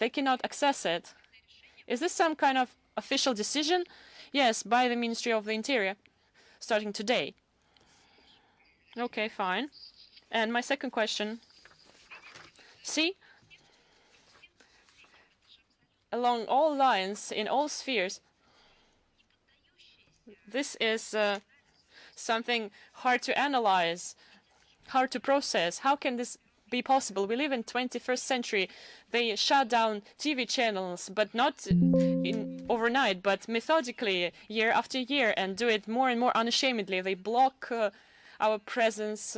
They cannot access it. Is this some kind of official decision? Yes, by the Ministry of the Interior, starting today. Okay, fine. And my second question. See, along all lines, in all spheres, this is something hard to analyze, hard to process. How can this be possible? We live in 21st century. They shut down TV channels, but not overnight, but methodically, year after year, and do it more and more unashamedly. They block our presence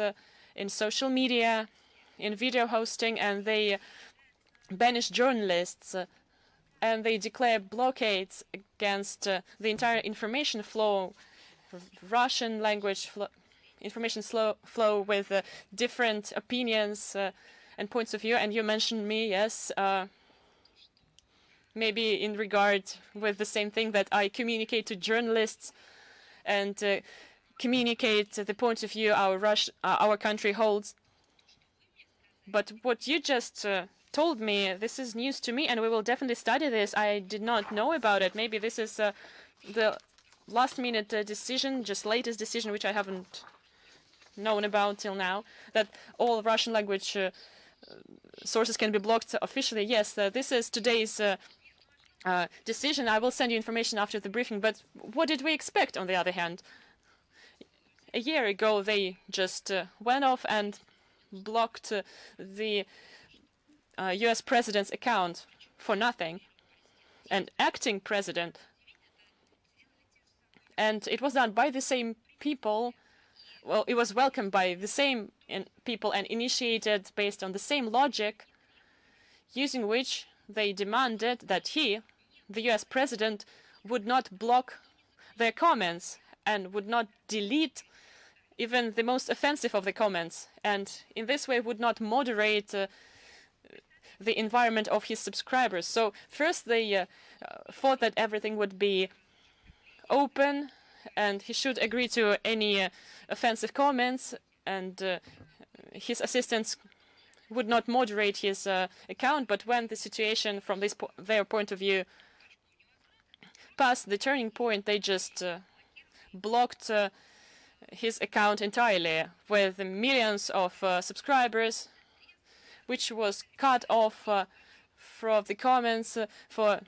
in social media, in video hosting, and they banish journalists, and they declare blockades against the entire information flow, Russian language information flow with different opinions and points of view. And you mentioned me, yes, maybe in regard with the same thing, that I communicate to journalists and communicate the point of view our country holds. But what you just told me, this is news to me, and we will definitely study this. I did not know about it. Maybe this is the last-minute decision, just latest decision, which I haven't known about till now, that all Russian language sources can be blocked officially. Yes, this is today's decision. I will send you information after the briefing. But what did we expect, on the other hand? A year ago, they just went off and blocked the US president's account for nothing, and acting president. And it was done by the same people. Well, it was welcomed by the same people and initiated based on the same logic, using which they demanded that he, the US president, would not block their comments and would not delete even the most offensive of the comments, and in this way would not moderate the environment of his subscribers. So first they thought that everything would be open and he should agree to any offensive comments, and his assistants would not moderate his account. But when the situation from their point of view passed the turning point, they just blocked his account entirely, with millions of subscribers, which was cut off from the comments for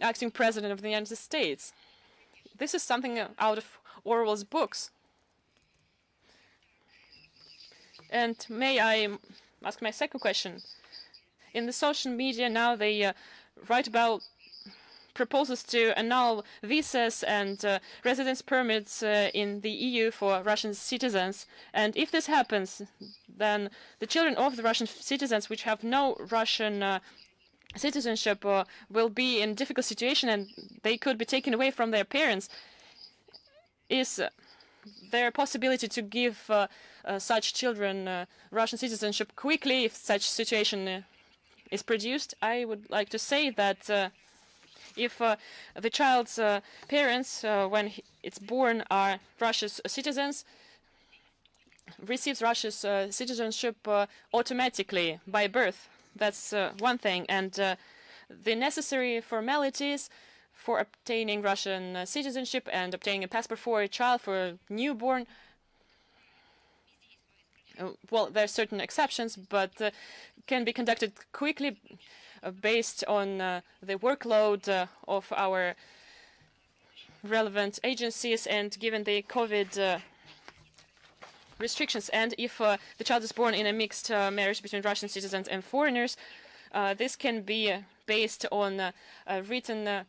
acting president of the United States. This is something out of Orwell's books. And may I ask my second question? In the social media now, they write about proposals to annul visas and residence permits in the EU for Russian citizens. And if this happens, then the children of the Russian citizens which have no Russian citizenship will be in a difficult situation, and they could be taken away from their parents. Is there a possibility to give such children Russian citizenship quickly if such situation is produced? I would like to say that if the child's parents, when it's born, are Russia's citizens, receives Russia's citizenship automatically by birth. That's one thing. And the necessary formalities for obtaining Russian citizenship and obtaining a passport for a child, for a newborn, well, there are certain exceptions, but can be conducted quickly based on the workload of our relevant agencies and given the COVID restrictions. And if the child is born in a mixed marriage between Russian citizens and foreigners, this can be based on a written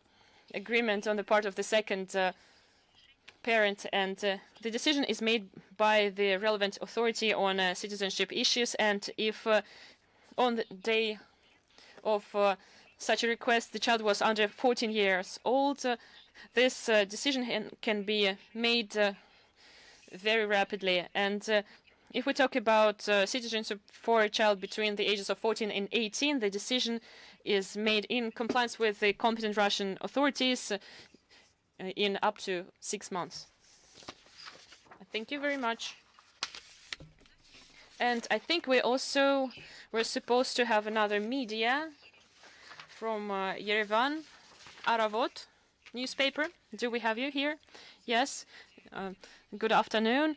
agreement on the part of the second parent, and the decision is made by the relevant authority on citizenship issues. And if on the day of such a request the child was under 14 years old, this decision can be made very rapidly. And if we talk about citizenship for a child between the ages of 14 and 18, the decision is made in compliance with the competent Russian authorities in up to 6 months. Thank you very much. And I think we also were supposed to have another media from Yerevan, Aravot newspaper. Do we have you here? Yes. Good afternoon.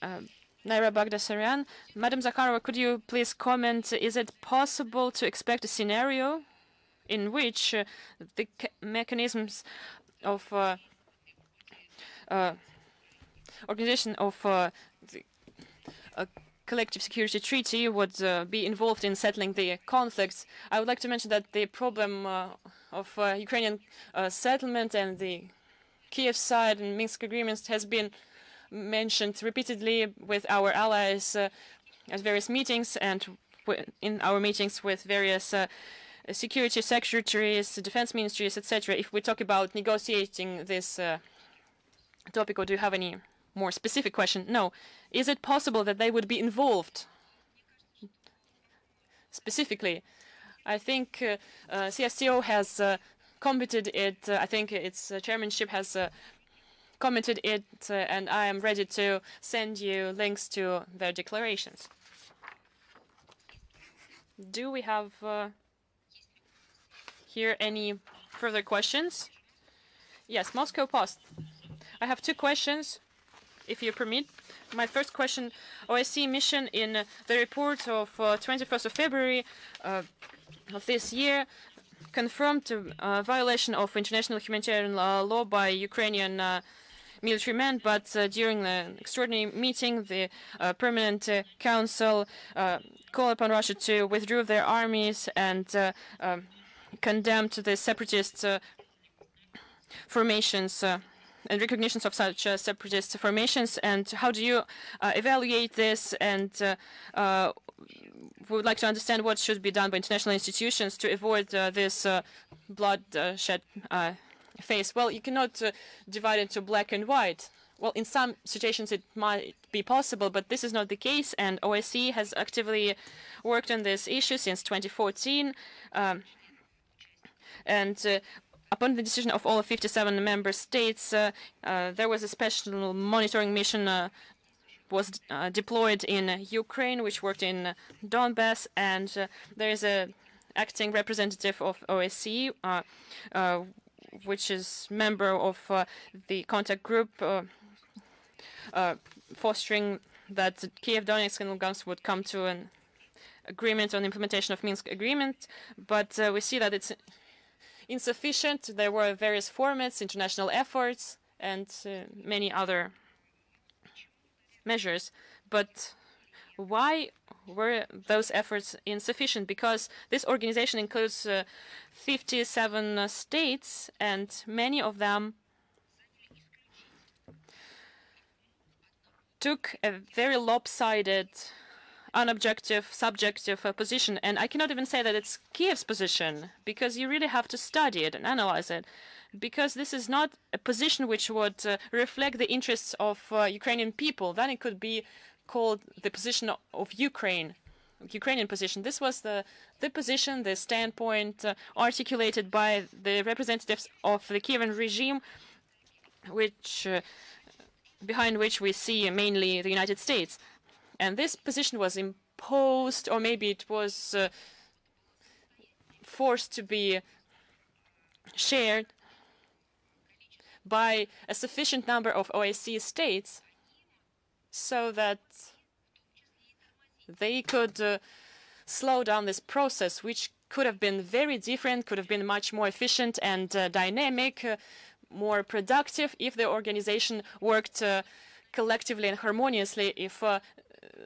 Naira Bagdasaryan. Madam Zakharova, could you please comment, is it possible to expect a scenario in which the mechanisms of organization of the collective security treaty would be involved in settling the conflicts? I would like to mention that the problem of Ukrainian settlement and the Kiev side and Minsk agreements has been mentioned repeatedly with our allies at various meetings and in our meetings with various security secretaries, defense ministries, etc. If we talk about negotiating this topic, or do you have any more specific question? No. Is it possible that they would be involved specifically? I think CSTO has committed it. I think its chairmanship has committed it, and I am ready to send you links to their declarations. Do we have here any further questions? Yes, Moscow Post. I have two questions, if you permit. My first question, OSCE mission in the report of 21st of February of this year confirmed a violation of international humanitarian law by Ukrainian military men, but during the extraordinary meeting, the Permanent Council called upon Russia to withdraw their armies and condemned the separatist formations and recognitions of such separatist formations. And how do you evaluate this? And we would like to understand what should be done by international institutions to avoid this bloodshed phase. Well, you cannot divide into black and white. Well, in some situations it might be possible, but this is not the case, and OSCE has actively worked on this issue since 2014. Upon the decision of all 57 member states, there was a special monitoring mission was deployed in Ukraine, which worked in Donbass, and there is a acting representative of OSCE, which is member of the contact group, fostering that Kiev, Donetsk, and Lugansk would come to an agreement on implementation of Minsk agreement. But we see that it's insufficient. There were various formats, international efforts, and many other measures. But why were those efforts insufficient? Because this organization includes 57 states, and many of them took a very lopsided, unobjective, subjective position. And I cannot even say that it's Kiev's position, because you really have to study it and analyze it, because this is not a position which would reflect the interests of Ukrainian people. Then it could be called the position of Ukrainian position. This was the position, the standpoint articulated by the representatives of the Kievan regime, which behind which we see mainly the United States. And this position was imposed, or maybe it was forced to be shared by a sufficient number of OSCE states so that they could slow down this process, which could have been very different, could have been much more efficient and dynamic, more productive if the organization worked collectively and harmoniously, if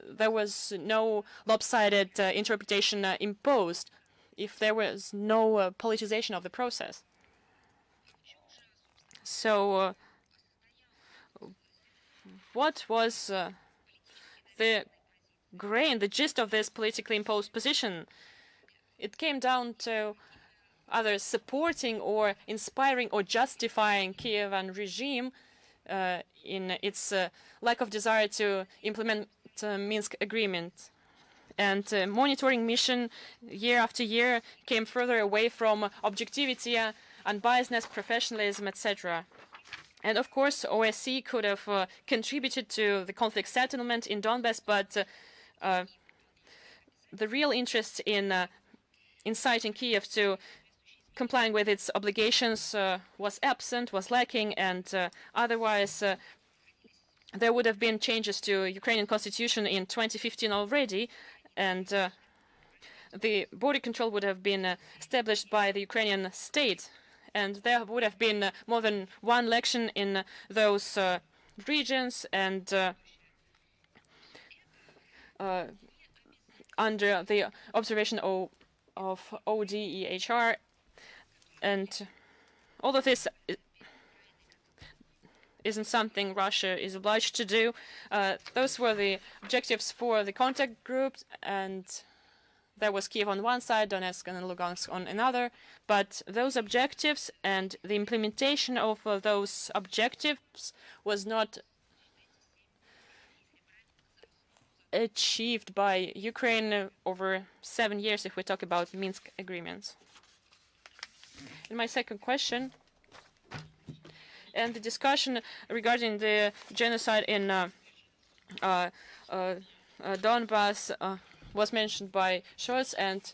there was no lopsided interpretation imposed, if there was no politicization of the process. So what was the grain, the gist of this politically imposed position? It came down to either supporting or inspiring or justifying Kievan regime in its lack of desire to implement Minsk agreement. And monitoring mission year after year came further away from objectivity, unbiasedness, professionalism, etc. And of course, OSCE could have contributed to the conflict settlement in Donbass, but the real interest in inciting Kiev to complying with its obligations was absent, was lacking, and otherwise there would have been changes to Ukrainian constitution in 2015 already, and the border control would have been established by the Ukrainian state, and there would have been more than one election in those regions, and under the observation of ODEHR, and all of this isn't something Russia is obliged to do. Those were the objectives for the contact group, and there was Kiev on one side, Donetsk and Lugansk on another. But those objectives and the implementation of those objectives was not achieved by Ukraine over 7 years if we talk about Minsk agreements. And my second question, and the discussion regarding the genocide in Donbass was mentioned by Scholz, and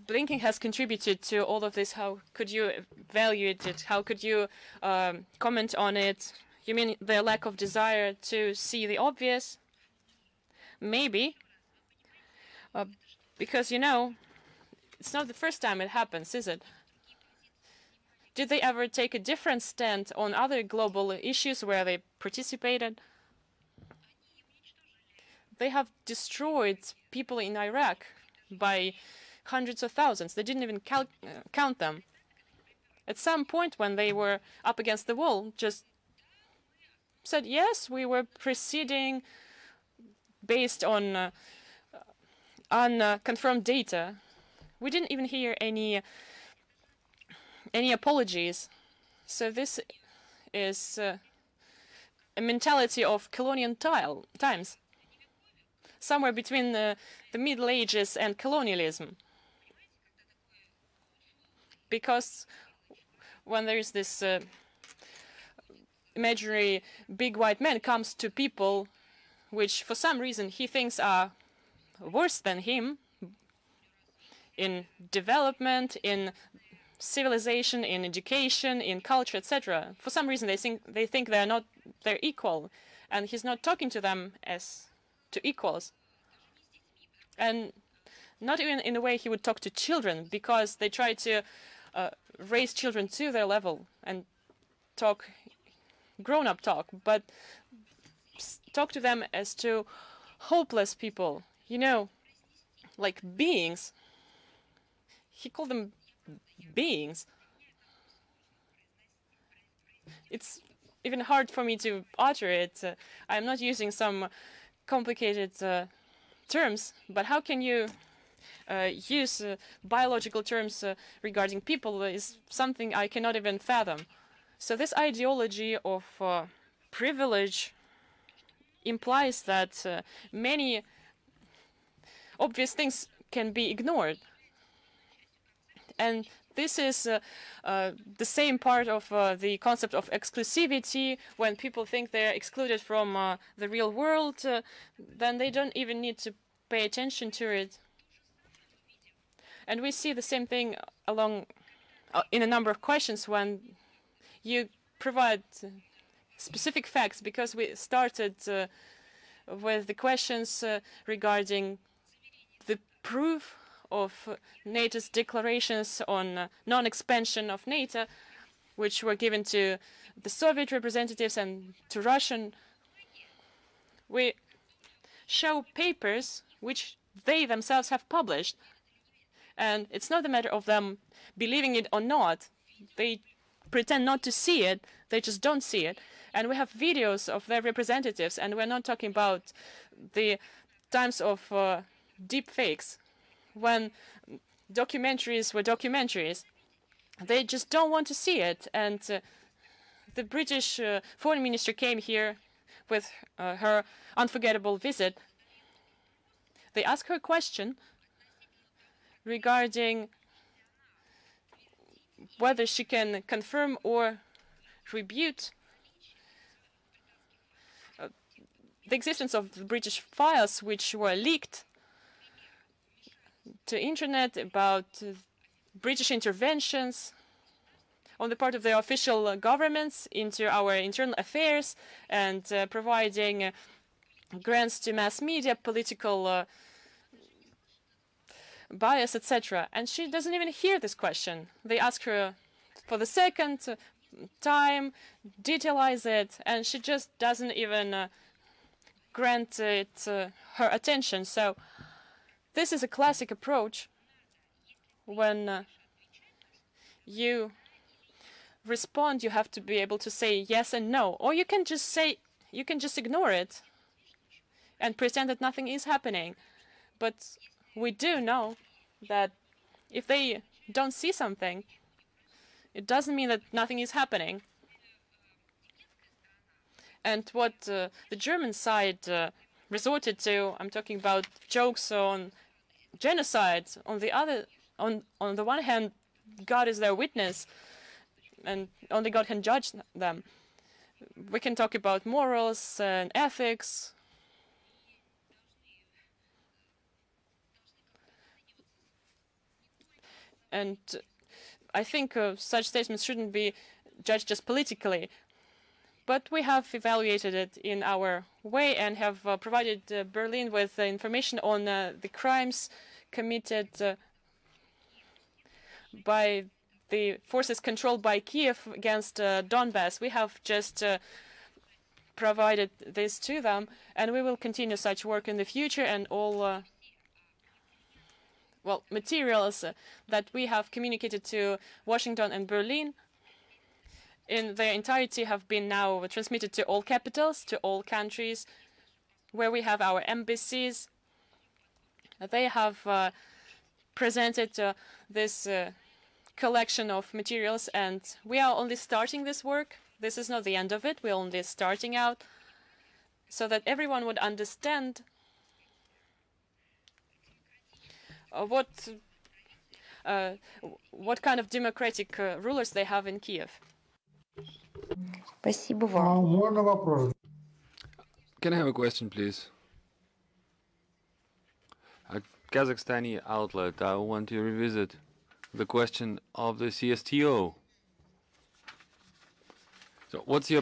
Blinken has contributed to all of this. How could you evaluate it? How could you comment on it? You mean the lack of desire to see the obvious? Maybe. Because, you know, it's not the first time it happens, is it? Did they ever take a different stand on other global issues where they participated? They have destroyed people in Iraq by hundreds of thousands. They didn't even count them. At some point when they were up against the wall, just said, yes, we were proceeding based on unconfirmed data. We didn't even hear any apologies. So this is a mentality of colonial times, somewhere between the Middle Ages and colonialism. Because when there is this imaginary big white man comes to people which for some reason he thinks are worse than him in development, in civilization, in education, in culture, etc. For some reason they think they're equal, and he's not talking to them as to equals. And not even in a way he would talk to children, because they try to raise children to their level and talk grown-up talk, but talk to them as to hopeless people, you know, like beings. He called them beings. It's even hard for me to utter it. I'm not using some complicated terms, but how can you use biological terms regarding people is something I cannot even fathom. So this ideology of privilege implies that many obvious things can be ignored. And this is the same part of the concept of exclusivity. When people think they're excluded from the real world, then they don't even need to pay attention to it. And we see the same thing along in a number of questions when you provide specific facts, because we started with the questions regarding the proof of NATO's declarations on non-expansion of NATO, which were given to the Soviet representatives and to Russian. We show papers which they themselves have published, and it's not a matter of them believing it or not. They pretend not to see it, they just don't see it. And we have videos of their representatives, and we're not talking about the times of deep fakes, when documentaries were documentaries. They just don't want to see it. And the British foreign minister came here with her unforgettable visit. They asked her a question regarding whether she can confirm or rebut the existence of the British files which were leaked to internet about British interventions on the part of the official governments into our internal affairs and providing grants to mass media, political bias, etc. And she doesn't even hear this question. They ask her for the second time, detailize it, and she just doesn't even grant it her attention. So this is a classic approach when you respond, you have to be able to say yes and no, or you can just ignore it and pretend that nothing is happening. But we do know that if they don't see something, it doesn't mean that nothing is happening. And what the German side resorted to, I'm talking about jokes on genocide. On the one hand, God is their witness, and only God can judge them. We can talk about morals and ethics. And I think such statements shouldn't be judged just politically. But we have evaluated it in our way and have provided Berlin with information on the crimes committed by the forces controlled by Kiev against Donbass. We have just provided this to them, and we will continue such work in the future, and all materials that we have communicated to Washington and Berlin in their entirety have been now transmitted to all capitals, to all countries where we have our embassies. They have presented this collection of materials, and we are only starting this work. This is not the end of it. We're only starting out so that everyone would understand what kind of democratic rulers they have in Kiev. Спасибо вам. Можно вопрос? Can I have a question, please? A Kazakhstani outlet. I want to revisit the question of the CSTO. So what's your